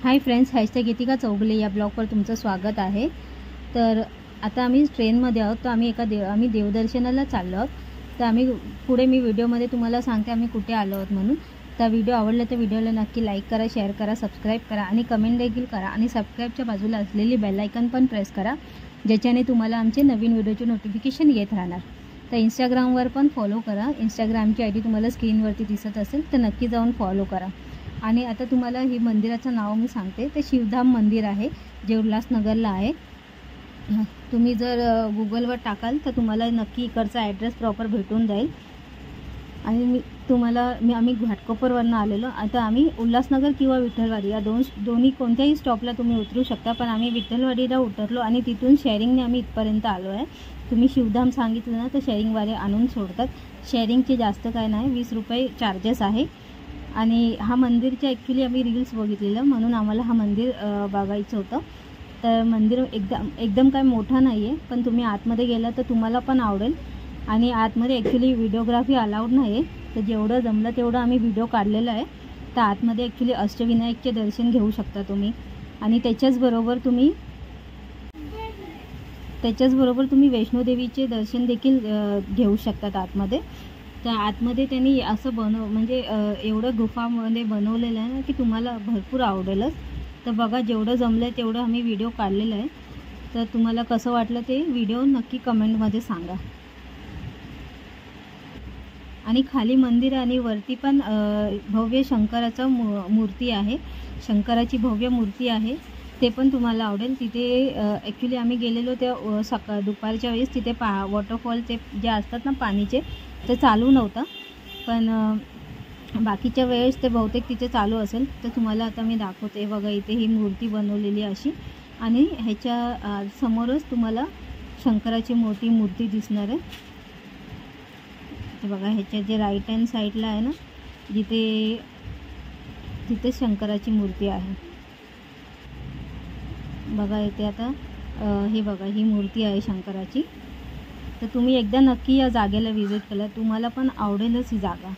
Hi friends, #गीतिका चौगुले या ब्लॉगवर तुमचं स्वागत आहे। तर आता आम्ही ट्रेनमध्ये आहोत। तर आम्ही देवदर्शनाला चाललो आहोत। तर आम्ही पुढे मी व्हिडिओमध्ये तुम्हाला सांगते आम्ही कुठे आलो आहोत म्हणून। तर व्हिडिओ आवडला तर व्हिडिओला नक्की लाईक करा, शेअर करा, सबस्क्राईब करा आणि कमेंट देखील करा आणि सबस्क्राईबच्या बाजूला असलेली बेल आयकॉन पण प्रेस करा, ज्याच्याने तुम्हाला आमचे नवीन व्हिडिओचे नोटिफिकेशन येत राहणार। तर इंस्टाग्रामवर पण फॉलो करा। इंस्टाग्रामची आयडी तुम्हाला स्क्रीनवरती दिसत असेल तर नक्की जाऊन फॉलो करा। आणि आता तुम्हाला ही मंदिराचं नाव मी सांगते। ते शिवधाम मंदिर आहे, जे उल्हासनगरला आहे। तुम्ही जर गुगलवर टाकाल तर तुम्हाला नक्की इकडचा ॲड्रेस प्रॉपर भेटून जाईल। आणि आम्ही घाटकोपरवरून आलेलो। आता आम्ही उल्हासनगर किंवा विठ्ठलवाडी या दोन्ही कोणत्याही स्टॉपला तुम्ही उतरू शकता, पण आम्ही विठ्ठलवाडीला उतरलो आणि तिथून शेअरिंगने आम्ही इथपर्यंत आलो आहे। तुम्ही शिवधाम सांगितलं ना तर शेअरिंगवाले आणून सोडतात। शेअरिंगचे जास्त काय नाही, 20 रुपये चार्जेस आहे। आणि हा मंदिरच्या ॲक्च्युली आम्ही रील्स बघितलेलं, म्हणून आम्हाला हा मंदिर बघायचं होतं। तर मंदिर एकदम काय मोठं नाही आहे, पण तुम्ही आतमध्ये गेला तर तुम्हाला पण आवडेल। आणि आतमध्ये ॲक्च्युली व्हिडिओग्राफी अलाउड नाही आहे, तर जेवढं जमलं तेवढं आम्ही व्हिडिओ काढलेला आहे। तर आतमध्ये ॲक्च्युली अष्टविनायकचे दर्शन घेऊ शकता तुम्ही। आणि त्याच्याचबरोबर तुम्ही वैष्णोदेवीचे दर्शन देखील घेऊ शकतात आतमध्ये। तर आतमध्ये त्यांनी असं म्हणजे एवढं गुफामध्ये बनवलेलं आहे ना की तुम्हाला भरपूर आवडेलच। तर बघा, जेवढं जमलं आहे तेवढं आम्ही व्हिडिओ काढलेलं आहे। तर तुम्हाला कसं वाटलं ते व्हिडिओ नक्की कमेंटमध्ये सांगा। आणि खाली मंदिर आणि वरती पण भव्य शंकराचं मूर्ती आहे, शंकराची भव्य मूर्ती आहे। ते पण तुम्हाला आवडेल। तिथे ॲक्च्युली आम्ही गेलेलो त्या दुपारच्या वेळेस तिथे वॉटरफॉल ते जे असतात ना पाणीचे, ते चालू नव्हतं, पण बाकीच्या वेळेस ते बहुतेक तिथे चालू असेल। तर तुम्हाला आता मी दाखवते। बघा, इथे ही मूर्ती बनवलेली अशी, आणि ह्याच्या समोरच तुम्हाला शंकराची मोठी मूर्ती दिसणार आहे। ते बघा, ह्याच्या जे राईट हँड साईडला आहे ना, तिथे शंकराची मूर्ती आहे। बघा इथे आता हे बघा, ही मूर्ती आहे शंकराची। तर तुम्ही एकदा नक्की या जागेला व्हिजिट केलं, तुम्हाला पण आवडेलच ही जागा।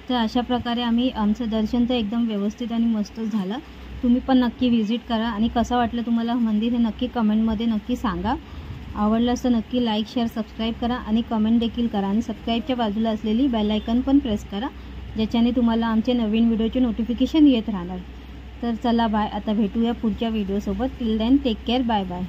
तर अशा प्रकारे आमचं दर्शन तर एकदम व्यवस्थित आणि मस्त झालं. तुम्ही पण नक्की व्हिजिट करा आणि कसं वाटलं तुम्हाला मंदिर हे नक्की कमेंटमध्ये नक्की सांगा. आवडलं तर नक्की लाईक शेअर सबस्क्राईब करा आणि कमेंट देखील करा आणि सबस्क्राईबच्या बाजूला असलेली बेल आयकॉन पण प्रेस करा, ज्याच्याने तुम्हाला आमचे नवीन व्हिडिओचे नोटिफिकेशन येत राहणार. तर चला बाय, आता भेटूया पुढच्या व्हिडिओसोबत. Till then take care, bye bye.